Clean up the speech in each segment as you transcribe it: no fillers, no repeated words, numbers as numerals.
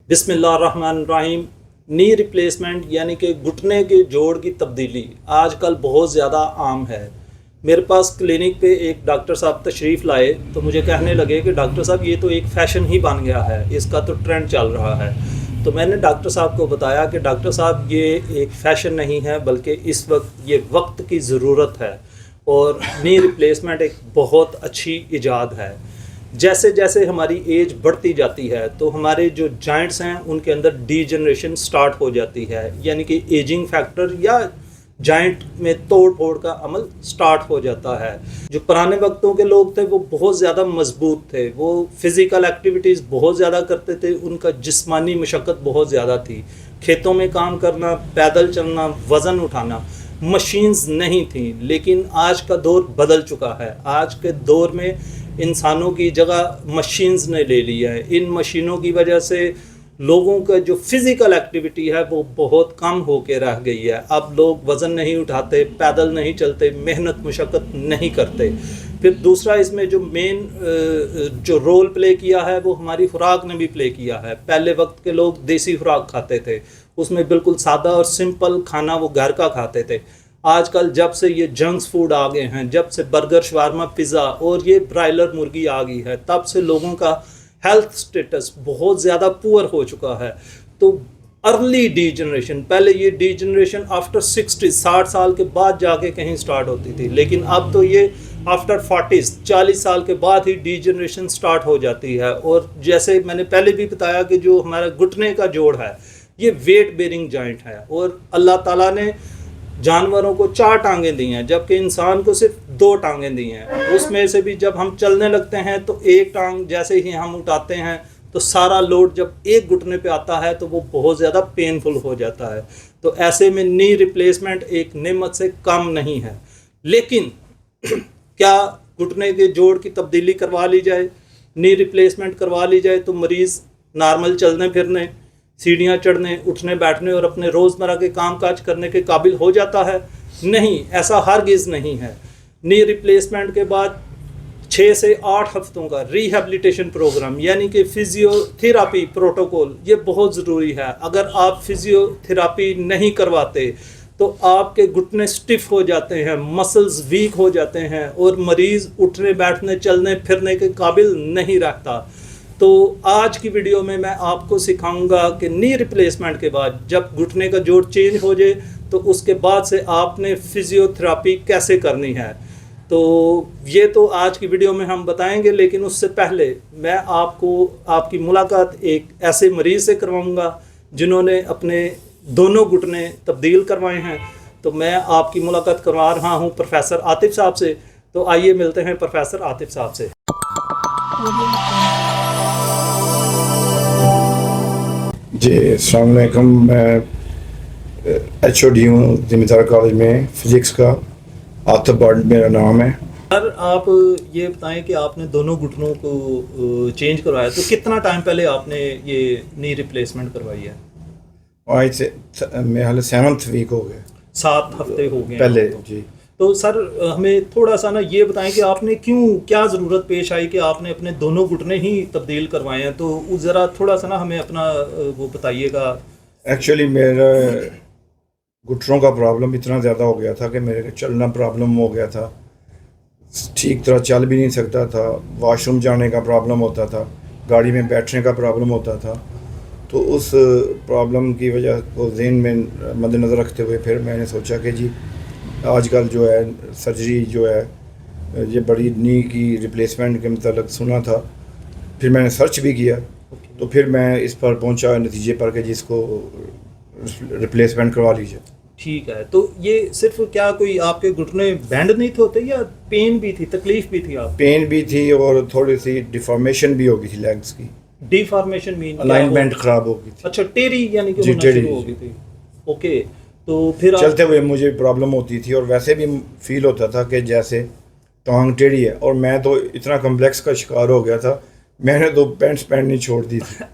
बिस्मिल्लाहिर्रहमानिर्रहीम। Knee replacement यानी कि घुटने के जोड़ की तब्दीली आजकल बहुत ज़्यादा आम है। मेरे पास क्लिनिक पे एक डॉक्टर साहब तशरीफ़ लाए तो मुझे कहने लगे कि डॉक्टर साहब ये तो एक फ़ैशन ही बन गया है, इसका तो ट्रेंड चल रहा है। तो मैंने डॉक्टर साहब को बताया कि डॉक्टर साहब ये एक फ़ैशन नहीं है बल्कि इस वक्त ये वक्त की ज़रूरत है और नी रिप्लेसमेंट एक बहुत अच्छी इजाद है। जैसे जैसे हमारी एज बढ़ती जाती है तो हमारे जो जॉइंट्स हैं उनके अंदर डीजनरेशन स्टार्ट हो जाती है, यानी कि एजिंग फैक्टर या जॉइंट में तोड़ फोड़ का अमल स्टार्ट हो जाता है। जो पुराने वक्तों के लोग थे वो बहुत ज़्यादा मजबूत थे, वो फिज़िकल एक्टिविटीज़ बहुत ज़्यादा करते थे, उनका जिस्मानी मशक्क़त बहुत ज़्यादा थी। खेतों में काम करना, पैदल चलना, वज़न उठाना, मशीन्स नहीं थी। लेकिन आज का दौर बदल चुका है। आज के दौर में इंसानों की जगह मशीन्स ने ले ली है। इन मशीनों की वजह से लोगों का जो फिज़िकल एक्टिविटी है वो बहुत कम होके रह गई है। अब लोग वज़न नहीं उठाते, पैदल नहीं चलते, मेहनत मशक्क़त नहीं करते। फिर दूसरा इसमें जो मेन जो रोल प्ले किया है वो हमारी खुराक ने भी प्ले किया है। पहले वक्त के लोग देसी खुराक खाते थे, उसमें बिल्कुल सादा और सिंपल खाना वो घर का खाते थे। आजकल जब से ये जंक्स फूड आ गए हैं, जब से बर्गर, शवारमा, पिज़्ज़ा और ये ब्रायलर मुर्गी आ गई है, तब से लोगों का हेल्थ स्टेटस बहुत ज़्यादा पुअर हो चुका है। तो अर्ली डीजनरेशन, पहले ये डीजनरेशन आफ्टर 60 साल के बाद जाके कहीं स्टार्ट होती थी, लेकिन अब तो ये आफ्टर 40 साल के बाद ही डीजनरेशन स्टार्ट हो जाती है। और जैसे मैंने पहले भी बताया कि जो हमारा घुटने का जोड़ है ये वेट बेरिंग जॉइंट है और अल्लाह ताला ने जानवरों को 4 टांगें दी हैं जबकि इंसान को सिर्फ 2 टांगें दी हैं। उसमें से भी जब हम चलने लगते हैं तो एक टांग जैसे ही हम उठाते हैं तो सारा लोड जब एक घुटने पे आता है तो वो बहुत ज़्यादा पेनफुल हो जाता है। तो ऐसे में नी रिप्लेसमेंट एक नेमत से कम नहीं है। लेकिन क्या घुटने के जोड़ की तब्दीली करवा ली जाए, नी रिप्लेसमेंट करवा ली जाए तो मरीज़ नॉर्मल चलने फिरने, सीढ़ियाँ चढ़ने, उठने बैठने और अपने रोज़मर्रा के काम काज करने के काबिल हो जाता है? नहीं, ऐसा हरगिज़ नहीं है। नी रिप्लेसमेंट के बाद 6 से 8 हफ्तों का रिहैबिलिटेशन प्रोग्राम यानी कि फिजियोथेरापी प्रोटोकॉल ये बहुत ज़रूरी है। अगर आप फिजियोथेरापी नहीं करवाते तो आपके घुटने स्टिफ हो जाते हैं, मसल्स वीक हो जाते हैं और मरीज़ उठने बैठने, चलने फिरने के काबिल नहीं रहता। तो आज की वीडियो में मैं आपको सिखाऊंगा कि नी रिप्लेसमेंट के बाद जब घुटने का जोड़ चेंज हो जाए तो उसके बाद से आपने फिजियोथेरापी कैसे करनी है। तो ये तो आज की वीडियो में हम बताएंगे, लेकिन उससे पहले मैं आपको आपकी मुलाकात एक ऐसे मरीज़ से करवाऊंगा जिन्होंने अपने दोनों घुटने तब्दील करवाए हैं। तो मैं आपकी मुलाकात करवा रहा हूँ प्रोफेसर आतिफ साहब से। तो आइए मिलते हैं प्रोफेसर आतिफ साहब से। जी अस्सलाम वालेकुम। मैं HOD हूँ ज़िम्मेदार कॉलेज में फ़िज़िक्स का। आतिफ बट मेरा नाम है। सर आप ये बताएं कि आपने दोनों घुटनों को चेंज करवाया तो कितना टाइम पहले आपने ये नी रिप्लेसमेंट करवाई है? आज से मेरे हाल 7th वीक हो गए, 7 हफ्ते हो गए पहले जी। तो सर हमें थोड़ा सा ना ये बताएं कि आपने क्या ज़रूरत पेश आई कि आपने अपने दोनों घुटने ही तब्दील करवाए हैं? तो ज़रा थोड़ा सा ना हमें अपना वो बताइएगा। एक्चुअली मेरा घुटनों का प्रॉब्लम इतना ज़्यादा हो गया था कि मेरे चलना प्रॉब्लम हो गया था, ठीक तरह चल भी नहीं सकता था, वॉशरूम जाने का प्रॉब्लम होता था, गाड़ी में बैठने का प्रॉब्लम होता था। तो उस प्रॉब्लम की वजह को ज़हन में मद्देनज़र रखते हुए फिर मैंने सोचा कि जी आजकल जो है सर्जरी जो है ये बड़ी नी की रिप्लेसमेंट के मतलब सुना था, फिर मैंने सर्च भी किया। तो फिर मैं इस पर पहुंचा नतीजे पर कि जिसको रिप्लेसमेंट करवा लीजिए। ठीक है, तो ये सिर्फ क्या कोई आपके घुटने बैंड नहीं थे होते या पेन भी थी, तकलीफ भी थी? आप पेन भी थी और थोड़ी सी डिफॉर्मेशन भी हो गई थी लेग्स की। डिफॉर्मेशन मीन अलाइनमेंट खराब हो गई थी। अच्छा, टेढ़ी यानी कि जी, होना टेढ़ी शुरू हो गई थी। ओके, तो फिर चलते हुए मुझे प्रॉब्लम होती थी और वैसे भी फील होता था कि जैसे टांग टेढ़ी है। और मैं तो इतना कम्प्लेक्स का शिकार हो गया था, मैंने तो पैंट्स पहननी छोड़ दी थी।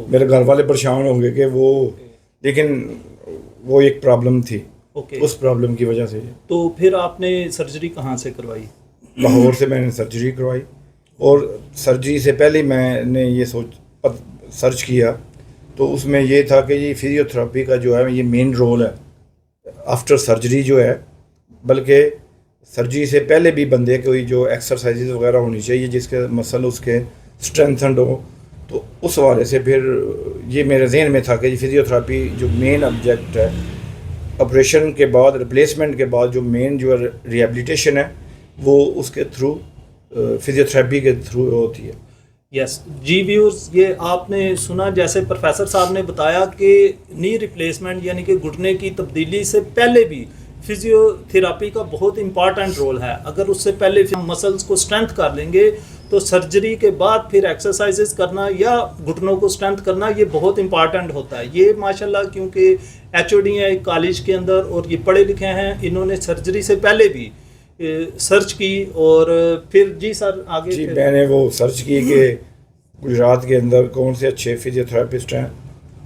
मेरे घर वाले परेशान हो गए कि वो, लेकिन वो एक प्रॉब्लम थी। उस प्रॉब्लम की वजह से। तो फिर आपने सर्जरी कहाँ से करवाई? लाहौर से मैंने सर्जरी करवाई। और सर्जरी से पहले मैंने ये सर्च किया तो उसमें ये था कि ये फिजियोथेरेपी का जो है ये मेन रोल है आफ्टर सर्जरी जो है, बल्कि सर्जरी से पहले भी बंदे कोई जो एक्सरसाइजेज वगैरह होनी चाहिए जिसके मसल उसके स्ट्रेंथनड हो। तो उस हवाले से फिर ये मेरे जहन में था कि फिजियोथेरेपी जो मेन ऑब्जेक्ट है ऑपरेशन के बाद, रिप्लेसमेंट के बाद जो मेन जो रिहेबिलिटेशन है वो उसके थ्रू फिजियोथेरेपी के थ्रू होती है। यस जी व्यूअर्स, ये आपने सुना जैसे प्रोफेसर साहब ने बताया कि नी रिप्लेसमेंट यानी कि घुटने की तब्दीली से पहले भी फिजियोथेरेपी का बहुत इंपॉर्टेंट रोल है। अगर उससे पहले हम मसल्स को स्ट्रेंथ कर लेंगे तो सर्जरी के बाद फिर एक्सरसाइजेस करना या घुटनों को स्ट्रेंथ करना ये बहुत इंपॉर्टेंट होता है। ये माशाल्लाह क्योंकि एचओडी है कॉलेज के अंदर और ये पढ़े लिखे हैं, इन्होंने सर्जरी से पहले भी सर्च की और फिर जी सर आगे जी मैंने वो सर्च की कि गुजरात के अंदर कौन से अच्छे फिजियोथेरेपिस्ट हैं,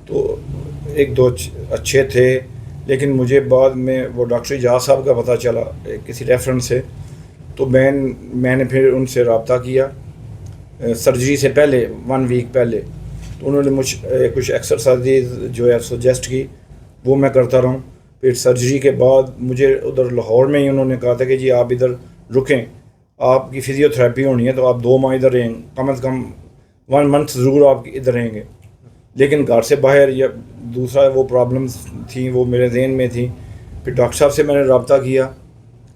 तो एक दो अच्छे थे, लेकिन मुझे बाद में वो डॉक्टर इजाज़ साहब का पता चला किसी रेफरेंस से। तो मैंने फिर उनसे रब्ता किया सर्जरी से पहले 1 वीक पहले। तो उन्होंने कुछ एक्सरसाइज जो है सजेस्ट की, वो मैं करता रहा हूँ। फिर सर्जरी के बाद मुझे उधर लाहौर में ही उन्होंने कहा था कि जी आप इधर रुकें, आपकी फिजियोथेरेपी होनी है तो आप 2 माह इधर रहेंगे, कम से कम 1 मंथ ज़रूर आप इधर रहेंगे। लेकिन घर से बाहर या दूसरा वो प्रॉब्लम्स थी वो मेरे जहन में थी। फिर डॉक्टर साहब से मैंने रब्ता किया,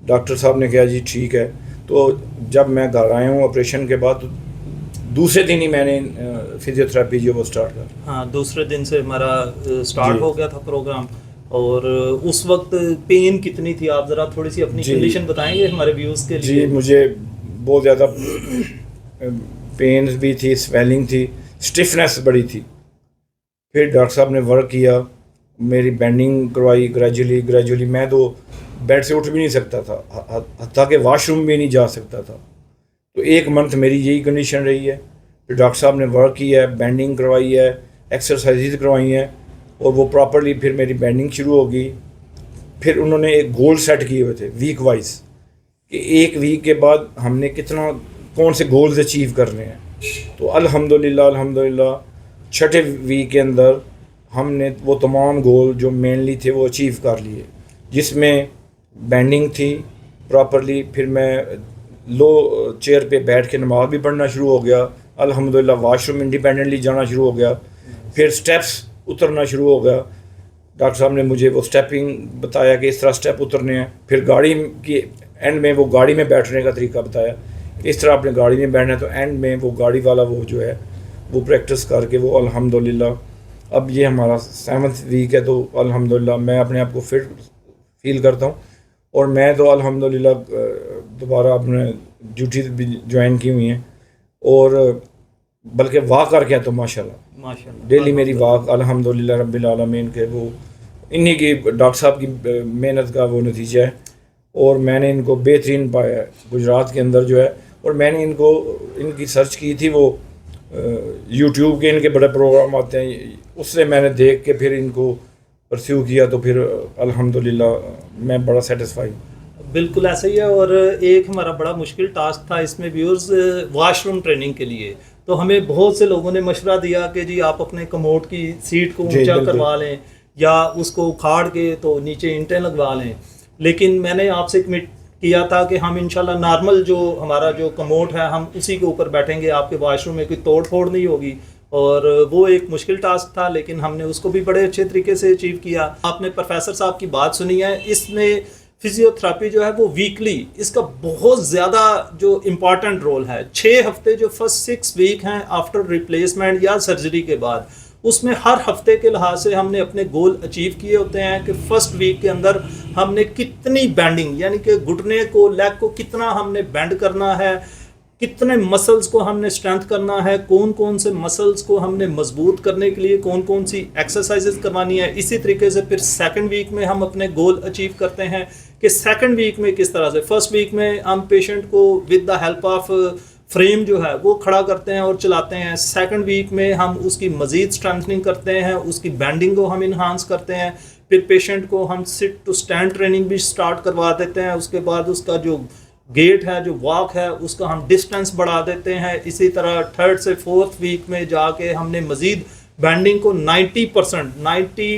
डॉक्टर साहब ने कहा जी ठीक है। तो जब मैं घर आया हूँ ऑपरेशन के बाद तो दूसरे दिन ही मैंने फिजियोथेरेपी जो वो स्टार्ट कर। हाँ, दूसरे दिन से हमारा स्टार्ट हो गया था प्रोग्राम। और उस वक्त पेन कितनी थी, आप ज़रा थोड़ी सी अपनी कंडीशन बताएंगे हमारे व्यूज़ के लिए? जी मुझे बहुत ज़्यादा पेन भी थी, स्वेलिंग थी, स्टिफनेस बड़ी थी। फिर डॉक्टर साहब ने वर्क किया, मेरी बेंडिंग करवाई ग्रेजुअली। मैं तो बेड से उठ भी नहीं सकता था, हत्ता कि वाशरूम भी नहीं जा सकता था। तो 1 मंथ मेरी यही कंडीशन रही है। फिर डॉक्टर साहब ने वर्क किया है, बेंडिंग करवाई है, एक्सरसाइजेज करवाई हैं और वो प्रॉपरली फिर मेरी बेंडिंग शुरू हो गई। फिर उन्होंने एक गोल सेट किए हुए थे वीक वाइज कि 1 वीक के बाद हमने कौन से गोल्स अचीव करने हैं। तो अल्हम्दुलिल्लाह 6ठे वीक के अंदर हमने वो तमाम गोल जो मेनली थे वो अचीव कर लिए, जिसमें बेंडिंग थी प्रॉपरली। फिर मैं लो चेयर पे बैठ के नमाज भी पढ़ना शुरू हो गया, अल्हम्दुलिल्लाह वाशरूम इंडिपेंडेंटली जाना शुरू हो गया। फिर स्टेप्स उतरना शुरू हो गया, डॉक्टर साहब ने मुझे वो स्टेपिंग बताया कि इस तरह स्टेप उतरने हैं। फिर गाड़ी की एंड में वो गाड़ी में बैठने का तरीका बताया, इस तरह अपने गाड़ी में बैठना है। तो एंड में वो गाड़ी वाला वो जो है वो प्रैक्टिस करके वो अल्हम्दुलिल्लाह अब ये हमारा 7th वीक है। तो अल्हम्दुलिल्लाह मैं अपने आप को फिट फील करता हूँ और मैं तो अल्हम्दुलिल्लाह दोबारा अपने ड्यूटी भी ज्वाइन की हुई हैं और बल्कि वाक करके हैं तो माशाल्लाह डेली मेरी वाक अल्हम्दुलिल्लाह रब्बिल आलमीन के वो इन्हीं की डॉक्टर साहब की मेहनत का वो नतीजा है। और मैंने इनको बेहतरीन पाया है गुजरात के अंदर जो है। और मैंने इनकी सर्च की थी, वो यूट्यूब के इनके बड़े प्रोग्राम आते हैं, उससे मैंने देख के फिर इनको परस्यू किया। तो फिर अल्हम्दुलिल्लाह मैं बड़ा सेटिस्फाई हूँ। बिल्कुल ऐसा ही है। और एक हमारा बड़ा मुश्किल टास्क था इसमें व्यूअर्स, वाशरूम ट्रेनिंग के लिए। तो हमें बहुत से लोगों ने मशवरा दिया कि जी आप अपने कमोड की सीट को ऊंचा करवा लें या उसको उखाड़ के तो नीचे ईंटें लगवा लें। लेकिन मैंने आपसे कमिट किया था कि हम इंशाल्लाह नॉर्मल जो हमारा जो कमोड है हम उसी के ऊपर बैठेंगे, आपके वाशरूम में कोई तोड़ फोड़ नहीं होगी। और वो एक मुश्किल टास्क था लेकिन हमने उसको भी बड़े अच्छे तरीके से अचीव किया। आपने प्रोफेसर साहब की बात सुनी है, इसमें फिजियोथेरेपी जो है वो वीकली इसका बहुत ज़्यादा जो इम्पॉर्टेंट रोल है। 6 हफ्ते जो फर्स्ट 6 वीक हैं आफ्टर रिप्लेसमेंट या सर्जरी के बाद, उसमें हर हफ्ते के लिहाज से हमने अपने गोल अचीव किए होते हैं कि फर्स्ट वीक के अंदर हमने कितनी बेंडिंग यानी कि घुटने को लेग को कितना हमने बेंड करना है, कितने मसल्स को हमने स्ट्रेंथ करना है, कौन कौन से मसल्स को हमने मजबूत करने के लिए कौन कौन सी एक्सरसाइजेस करवानी है। इसी तरीके से फिर 2nd वीक में हम अपने गोल अचीव करते हैं कि 2nd वीक में किस तरह से। फर्स्ट वीक में हम पेशेंट को with the help of frame जो है वो खड़ा करते हैं और चलाते हैं। 2nd वीक में हम उसकी मज़ीद स्ट्रेंथनिंग करते हैं, उसकी बेंडिंग को हम इन्हांस करते हैं। फिर पेशेंट को हम सिट टू स्टैंड ट्रेनिंग भी स्टार्ट करवा देते हैं। उसके बाद उसका जो गेट है, जो वॉक है, उसका हम डिस्टेंस बढ़ा देते हैं। इसी तरह 3rd से 4th वीक में जाके हमने मज़ीद बैंडिंग को 90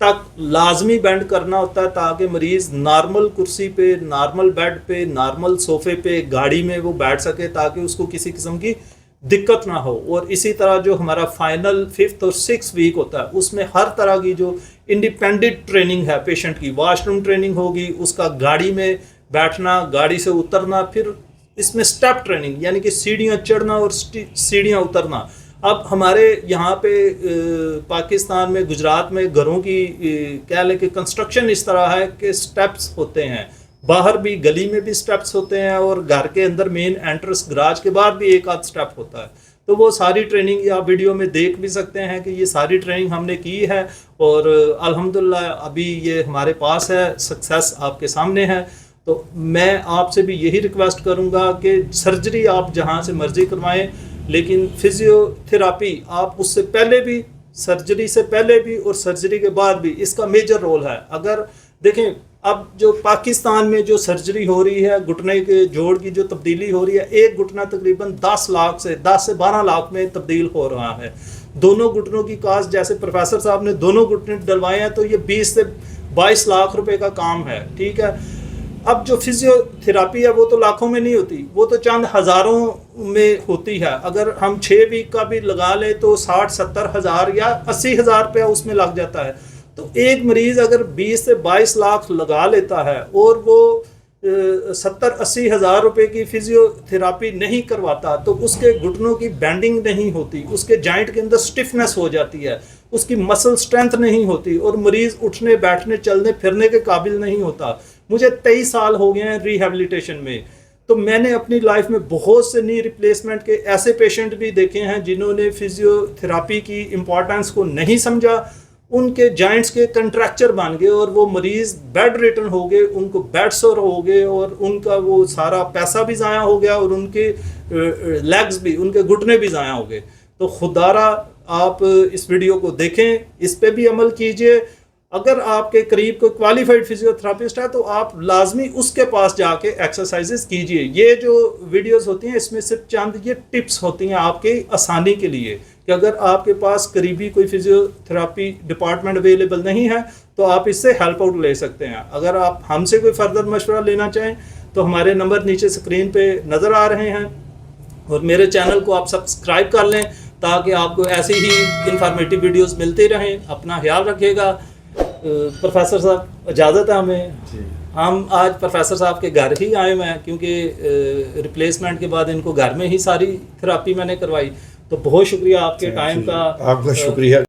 तक लाजमी बैंड करना होता है, ताकि मरीज़ नॉर्मल कुर्सी पे, नॉर्मल बेड पे, नॉर्मल सोफ़े पे, गाड़ी में वो बैठ सके, ताकि उसको किसी किस्म की दिक्कत ना हो। और इसी तरह जो हमारा फाइनल 5th और 6th वीक होता है, उसमें हर तरह की जो इंडिपेंडेंट ट्रेनिंग है पेशेंट की, वॉशरूम ट्रेनिंग होगी, उसका गाड़ी में बैठना, गाड़ी से उतरना, फिर इसमें स्टेप ट्रेनिंग यानी कि सीढ़ियाँ चढ़ना और सीढ़ियाँ उतरना। अब हमारे यहाँ पे पाकिस्तान में, गुजरात में घरों की कह लें कि कंस्ट्रक्शन इस तरह है कि स्टेप्स होते हैं, बाहर भी गली में भी स्टेप्स होते हैं, और घर के अंदर मेन एंट्रेंस गराज के बाद भी एक आध स्टेप होता है। तो वो सारी ट्रेनिंग आप वीडियो में देख भी सकते हैं कि ये सारी ट्रेनिंग हमने की है, और अल्हम्दुलिल्लाह अभी ये हमारे पास है, सक्सेस आपके सामने है। तो मैं आपसे भी यही रिक्वेस्ट करूँगा कि सर्जरी आप जहाँ से मर्ज़ी करवाएं, लेकिन फिजियोथेरापी आप उससे पहले भी, सर्जरी से पहले भी और सर्जरी के बाद भी, इसका मेजर रोल है। अगर देखें अब जो पाकिस्तान में जो सर्जरी हो रही है, घुटने के जोड़ की जो तब्दीली हो रही है, एक घुटना तकरीबन 10 से 12 लाख में तब्दील हो रहा है। दोनों घुटनों की कास्ट, जैसे प्रोफेसर साहब ने दोनों घुटने डलवाए हैं, तो ये 20 से 22 लाख रुपए का काम है, ठीक है। अब जो फिजियोथेरापी है वो तो लाखों में नहीं होती, वो तो चंद हज़ारों में होती है। अगर हम 6 वीक का भी लगा लें तो 60-70 हज़ार या 80 हज़ार रुपया उसमें लग जाता है। तो एक मरीज़ अगर 20 से 22 लाख लगा लेता है और वो 70-80 हज़ार रुपये की फिजियोथेरापी नहीं करवाता, तो उसके घुटनों की बेंडिंग नहीं होती, उसके जॉइंट के अंदर स्टिफनेस हो जाती है, उसकी मसल स्ट्रेंथ नहीं होती, और मरीज़ उठने बैठने चलने फिरने के काबिल नहीं होता। मुझे 23 साल हो गए हैं रिहैबिलिटेशन में, तो मैंने अपनी लाइफ में बहुत से नी रिप्लेसमेंट के ऐसे पेशेंट भी देखे हैं जिन्होंने फिजियोथेरापी की इम्पोर्टेंस को नहीं समझा, उनके जॉइंट्स के कंट्रैक्चर बन गए और वो मरीज़ बेड रिटर्न हो गए, उनको बेड सोर हो गए, और उनका वो सारा पैसा भी ज़ाया हो गया, और उनके लेग्स भी, उनके घुटने भी ज़ाया हो गए। तो खुदारा आप इस वीडियो को देखें, इस पे भी अमल कीजिए। अगर आपके करीब कोई क्वालिफाइड फिजियोथेरापिस्ट है तो आप लाजमी उसके पास जाके एक्सरसाइजेस कीजिए। ये जो वीडियोस होती हैं इसमें सिर्फ चंद ये टिप्स होती हैं आपके आसानी के लिए, कि अगर आपके पास करीबी कोई फिजियोथेरापी डिपार्टमेंट अवेलेबल नहीं है तो आप इससे हेल्प आउट ले सकते हैं। अगर आप हमसे कोई फर्दर मशवरा लेना चाहें तो हमारे नंबर नीचे स्क्रीन पे नज़र आ रहे हैं, और मेरे चैनल को आप सब्सक्राइब कर लें ताकि आपको ऐसी ही इंफॉर्मेटिव वीडियोस मिलती रहें। अपना ख्याल रखिएगा। प्रोफेसर साहब इजाज़त है हमें जी। हम आज प्रोफेसर साहब के घर ही आए हुए हैं, क्योंकि रिप्लेसमेंट के बाद इनको घर में ही सारी थेरापी मैंने करवाई। तो बहुत शुक्रिया आपके टाइम का। आपका शुक्रिया।